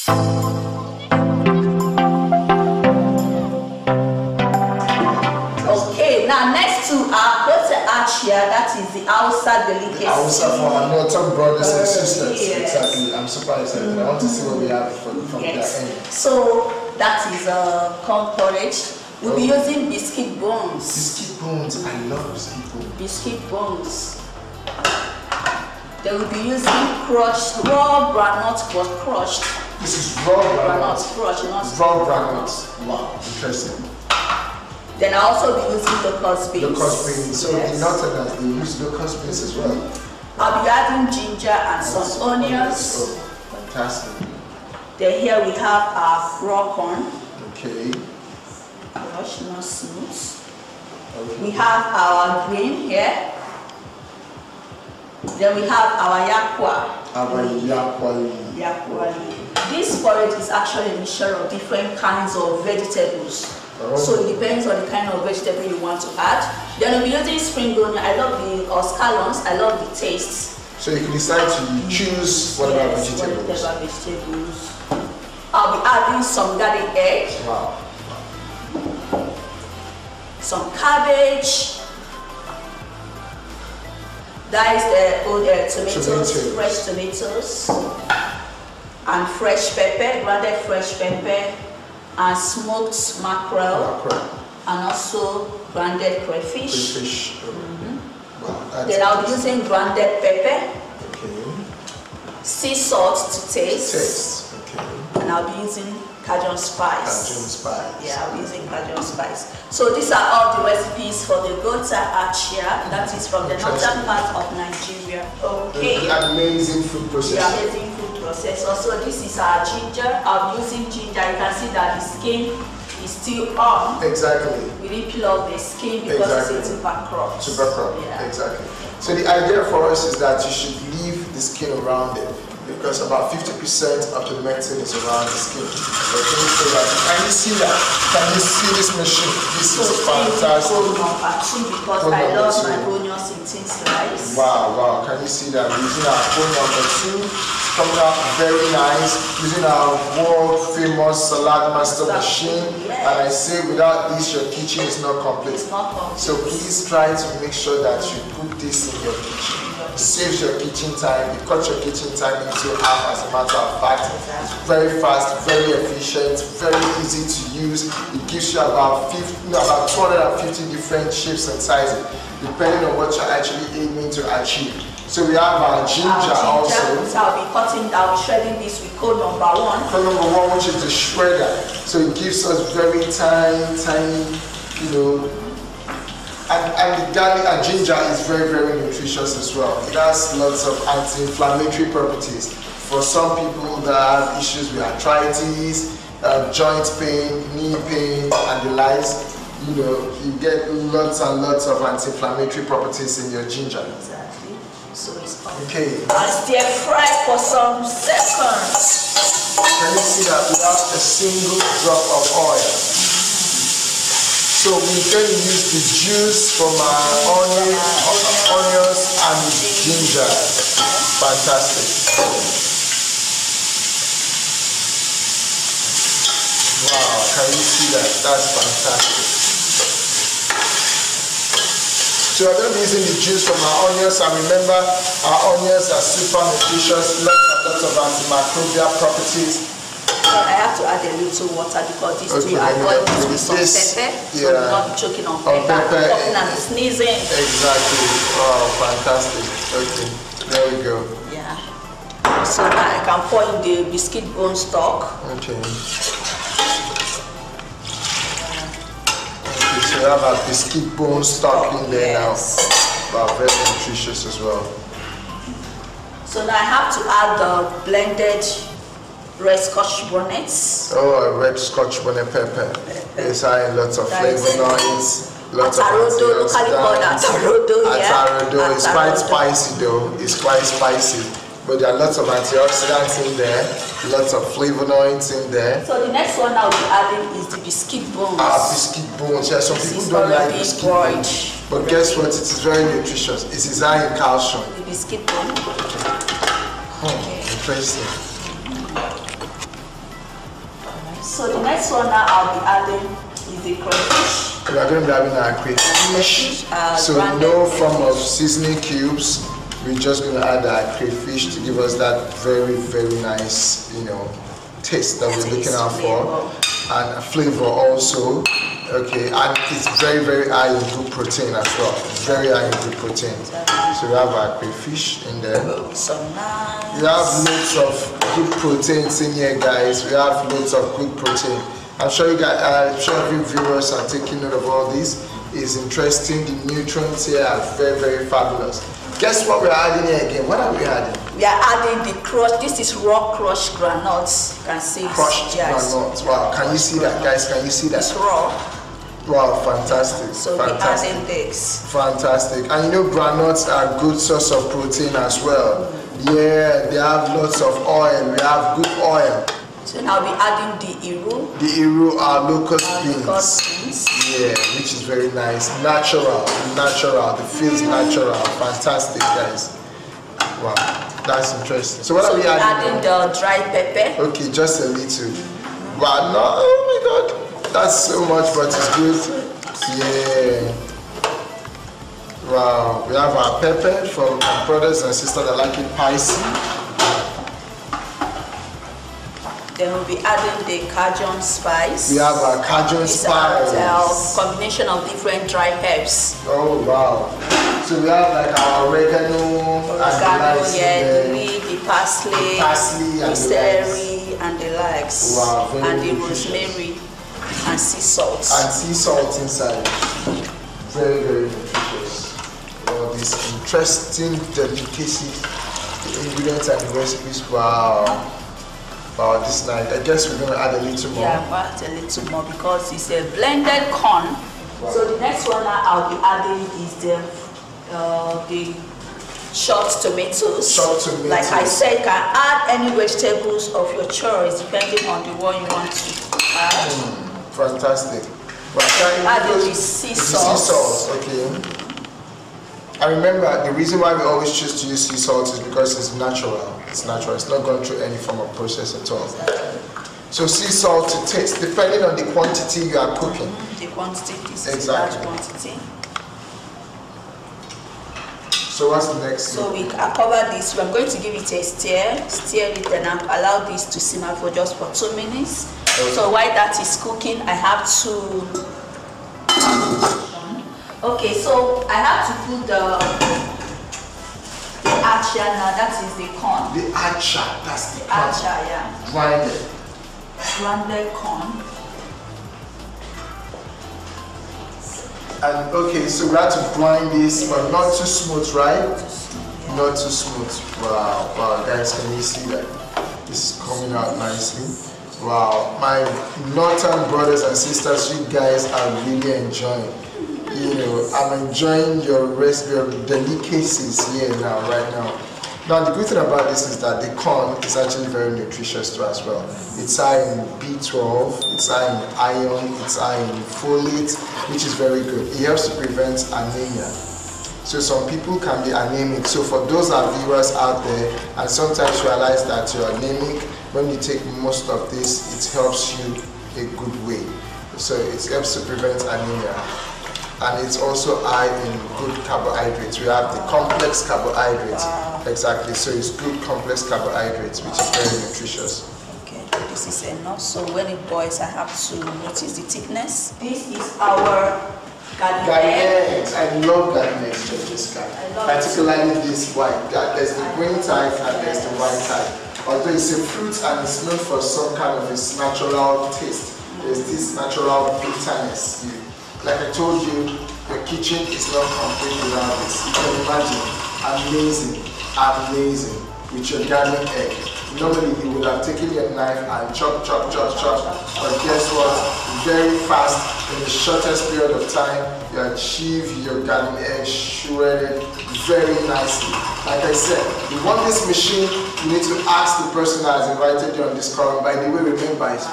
Okay, now next to our Gwote Acha, that is the Hausa delicacy. Hausa for our northern brothers and sisters. Yes. Exactly. I'm super excited. I want to see what we have from Yes. their end. So that is corn porridge. We'll be using biscuit bones. Biscuit bones. I love biscuit bones. Biscuit bones. Then we'll be using crushed raw groundnut, but crushed. This is raw groundnut. Crushed, not Raw groundnut. Wow, interesting. Then I'll also be using locust beans. Locust beans. So Yes. the northerners, they use locust beans as well. I'll be adding ginger and some onions. Oh, fantastic. Then here we have our raw corn. Okay. Crushed, not smooth. Okay. We have our green here. Then we have our yakwa. Our yakwa. Yakwa. This porridge is actually a mixture of different kinds of vegetables. Oh. So it depends on the kind of vegetable you want to add. Then we'll be using spring onion. I love the scallions. I love the taste. So you can decide to choose whatever vegetables. Whatever vegetables. I'll be adding some garlic egg. Wow. Some cabbage. That is the old tomatoes, fresh tomatoes, and fresh pepper, grounded fresh pepper, and smoked mackerel, and also grounded crayfish. Crayfish. Wow, Then I'll be using grounded pepper, okay. sea salt to taste, Okay. and I'll be using Cajun spice. Cajun spice. Yeah, I'll be using Cajun spice. So these are all the recipes for the Gwote Acha, that is from the northern part of Nigeria. Okay. Amazing food processor. The amazing food processor. So this is our ginger. I'll be using ginger. You can see that the skin is still on. Exactly. We didn't peel off the skin because it's a tuber crop. Tuber crop. Yeah. Exactly. So the idea for us is that you should leave the skin around it, because about 50% of the medicine is around the skin. Okay, so that, can you see that? Can you see this machine? This is fantastic. Because I love my onions in thin slice. Wow. Can you see that? We're using our phone number 2. Coming out very nice. Using our world famous saladmaster machine. Yes. And I say without this your kitchen is not complete. It's not complete. So please try to make sure that you put this in your kitchen. It saves your kitchen time. You cut your kitchen time into half, as a matter of fact. It's very fast, very efficient, very easy to use. It gives you about 250 different shapes and sizes, depending on what you're actually aiming to achieve. So we have our ginger also. So I'll be cutting down, shredding this with code number 1. Code number 1, which is the shredder. So it gives us very tiny, you know. And the garlic and ginger is very, very nutritious as well. It has lots of anti-inflammatory properties. For some people that have issues with arthritis, joint pain, knee pain, and the likes, you know, you get lots and lots of anti-inflammatory properties in your ginger. Exactly. So it's Okay. I'll stir fry for some seconds. Can you see that without a single drop of oil? So we're going to use the juice from our onions and ginger. Fantastic. Wow, can you see that? That's fantastic. So we're going to be using the juice from our onions, and remember our onions are super nutritious, lots of antimicrobial properties. I have to add a little water because these two are going to be some pepper, so we're not choking on pepper, talking and sneezing. Exactly. Wow, fantastic. Okay, there we go. Yeah. So now I can pour in the biscuit bone stock. Okay. So we have our biscuit bone stock in there now. Wow, very nutritious as well. So now I have to add the blended red scotch bonnets. Oh, a red scotch bonnet pepper. It's high in lots of flavonoids, lots of antioxidants. Locally called atarodo, Atarodo. It's quite spicy though. It's quite spicy. But there are lots of antioxidants in there, lots of flavonoids in there. So the next one I'll be adding is the biscuit bones. Biscuit bones. Yeah, some people don't like biscuit bones. But guess what? It is very nutritious. It is high in calcium. The biscuit bone. Interesting. So the next one now I'll be adding is the crayfish. We are going to be having our crayfish. So no form of seasoning cubes. We're just going to add our crayfish to give us that very, very nice, you know, taste that we're looking out for, and flavor also. Okay, and it's very, very high in good protein as well. Very high in good protein. So we have our crayfish in there. So nice. We have loads of good proteins in here, guys. We have loads of good protein. I'm sure you guys, I'm sure you viewers are taking note of all this. It's interesting. The nutrients here are very, very fabulous. Guess what we're adding here again? What are we adding? We are adding the crushed. This is raw crushed granules. You can see crushed granules. Wow, can you see that, guys? Can you see that? It's raw. Wow, fantastic. So fantastic. we're adding this. Fantastic. And you know, granules are a good source of protein as well. Yeah, they have lots of oil. We have good oil. So now we're adding the iru. The iru are locust beans. Yeah, which is very nice. Natural. The feels natural. Fantastic, guys. Wow, that's interesting. So what are we adding? Adding the dried pepper. Okay, just a little. Wow, no, oh my God. That's so much, but it's good. Yeah. Wow, we have our pepper for my brothers and sisters that like it spicy. Then we'll be adding the Cajun spice. We have our Cajun spice. It's a combination of different dry herbs. Oh wow! So we have like our oregano, the parsley, and celery, and the likes. Wow, and the rosemary and sea salt. And sea salt inside. Very, very nutritious. All these interesting delicacy, the ingredients and the recipes. Wow. Wow, this night. I guess we're going to add a little more. Yeah, add a little more because it's a blended corn. Wow. So the next one I'll be adding is the chopped tomatoes. Chopped tomatoes. Like I said, you can add any vegetables of your choice depending on the one you want to add. Fantastic. Add the sea salt. Sea salt, okay. I remember the reason why we always choose to use sea salt is because it's natural. It's natural. It's not gone through any form of process at all. So sea salt to taste, depending on the quantity you are cooking. The quantity, this exactly. is large quantity. So what's the next? So we cover this. We're going to give it a stir it, and allow this to simmer for just for 2 minutes. Okay. So while that is cooking, I have to. Okay, so I have to put the acha now. That is the corn. The acha, that's the corn. Acha, yeah. Grounded corn. And okay, so we have to grind this, but not too smooth, right? Not too smooth. Wow, wow, guys, can you see that? This is coming out nicely. Wow, my northern brothers and sisters, you guys are really enjoying. You know, I'm enjoying your recipe, your delicacies here now, right now. Now, the good thing about this is that the corn is actually very nutritious too as well. It's high in B12, it's high in iron, it's high in folate, which is very good. It helps to prevent anemia. So some people can be anemic. So for those our viewers out there, and sometimes realize that you're anemic, when you take most of this, it helps you a good way. So it helps to prevent anemia. And it's also high in good carbohydrates. We have the complex carbohydrates. Wow. Exactly. So it's good complex carbohydrates, which is very nutritious. Okay, this is enough. So when it boils, I have to notice the thickness. This is our garden eggs. I love garden eggs, Jessica. Particularly this white. There's the green type and there's the white type. Although it's a fruit and it's known for some kind of its natural taste. There's this natural bitterness. Like I told you, your kitchen is not complete without this. You can imagine, amazing, with your garden egg. Normally you would have taken your knife and chop, but guess what? Very fast, in the shortest period of time, you achieve your garden egg shredded very nicely. Like I said, you want this machine, you need to ask the person that has invited you on this call. By the way, remember it.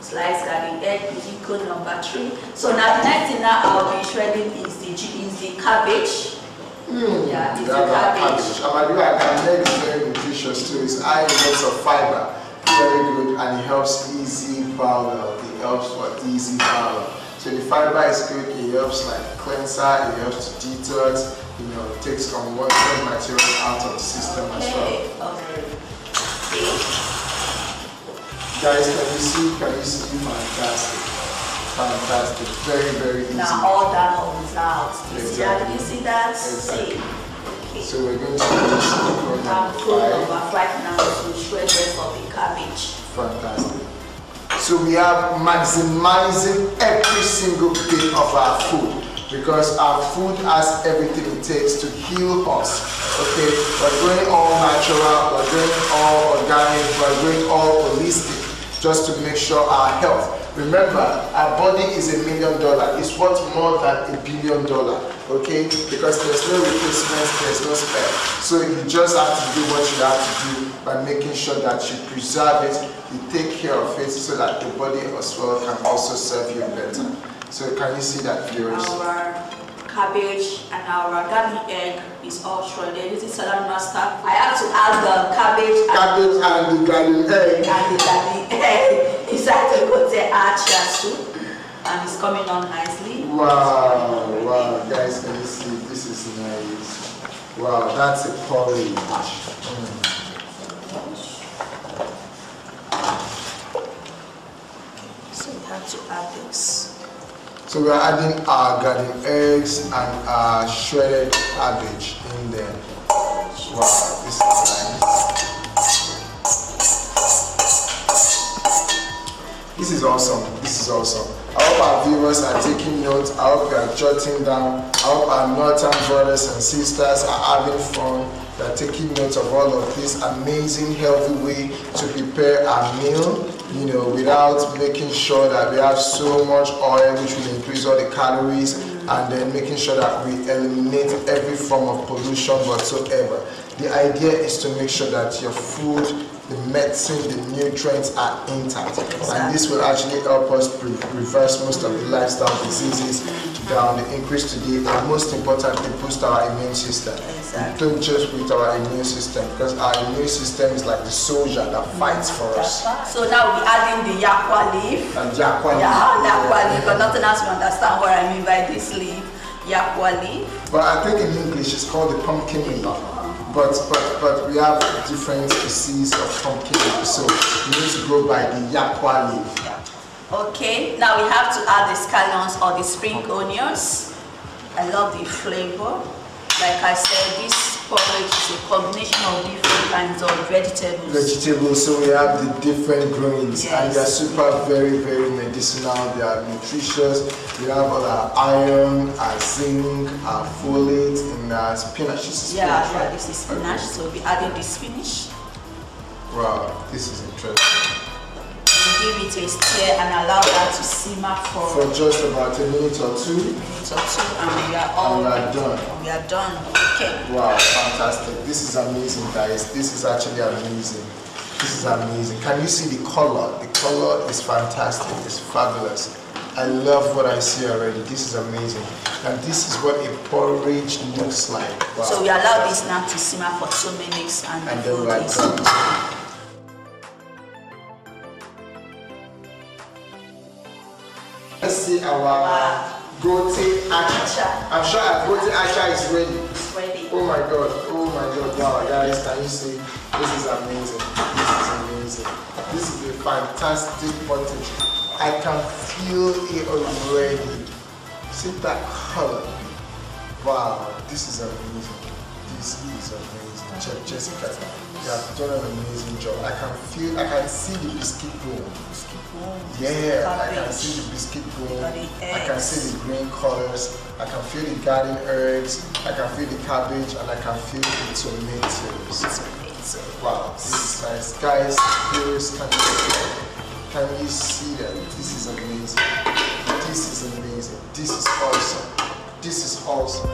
Slice garden egg using code number 3. So now the next thing now I'll be shredding is the cabbage. Yeah, it's the cabbage. Garden egg is very nutritious too. It's high in lots of fiber. Very good, and it helps easy bowel, it helps for easy bowel. So the fiber is good, it helps like cleanser, it helps to detox, you know, it takes unwanted material out of the system as well. Guys, can you see fantastic? Fantastic, very, very easy. Now all that comes out. Exactly. Did you see that? Exactly. Okay. So we're going to finish the number 5 now to shred rest of the cabbage. Fantastic. So we are maximizing every single bit of our food because our food has everything it takes to heal us. Okay, we're going all natural, we're going all organic, we're going all holistic just to make sure our health. Remember, our body is $1 million. It's worth more than $1 billion. Okay, because there's no replacement, there's no spare. So you just have to do what you have to do by making sure that you preserve it, you take care of it so that the body as well can also serve you better. So can you see that, viewers? Our cabbage and our garlic egg is all shredded. This is saladmaster. I have to add the cabbage and the garlic egg. And the garlic egg inside the Gwote Acha soup, and it's coming on nicely. Wow, wow, guys, can you see? This is nice. Wow, that's a porridge. So we have to add this. So we are adding our garden eggs and our shredded cabbage in there. Wow, this is nice. This is awesome. This is awesome. I hope our viewers are taking notes. I hope you are jotting down. I hope our northern brothers and sisters are having fun. They are taking notes of all of this amazing healthy way to prepare our meal, you know, without making sure that we have so much oil which will increase all the calories, and then making sure that we eliminate every form of pollution whatsoever. The idea is to make sure that your food, the medicine, the nutrients are intact, and this will actually help us reverse most of the lifestyle diseases down, the increase today, and most importantly boost our immune system. Exactly. Don't just boost our immune system, because our immune system is like the soldier that fights for us. So now we're adding the yakwa leaf. And yakwa leaf. Yeah, yakwa leaf, but nothing else will understand what I mean by this leaf. Yakwa leaf. But I think in English it's called the pumpkin leaf. But we have different species of pumpkin leaf, so we need to go by the yakwa leaf. Okay, now we have to add the scallions or the spring onions. I love the flavor. Like I said, this porridge is a combination of different kinds of vegetables. So we have the different grains, yes, and they are super very, very medicinal. They are nutritious. We have all our iron, our zinc, our folate, and our spinach. This is right? This is spinach, so we'll be adding the spinach. Wow, this is interesting. Give it a stir and allow that to simmer for just about a minute or two. And we are done. We are done. Okay. Wow, fantastic. This is amazing, guys. This is actually amazing. This is amazing. Can you see the color? The color is fantastic. It's fabulous. I love what I see already. This is amazing. And this is what a porridge looks like. Wow. So we allow this now to simmer for 2 minutes and then we are done. Let's see our Gwote Acha. I'm sure our Gwote Acha is ready. It's ready. Oh my god, wow, guys, can you see? This is amazing. This is amazing. This is a fantastic pottage. I can feel it already. See that color? Wow, this is amazing. This is amazing. Chef Jessica, you have done an amazing job. I can see the biscuit bone. Yeah, I can see the biscuit bone. I can see the green colors. I can feel the garden eggs. I can feel the cabbage, and I can feel the tomatoes. Wow, this is nice, guys. Viewers, can you see that? This is amazing. This is amazing. This is awesome. This is awesome.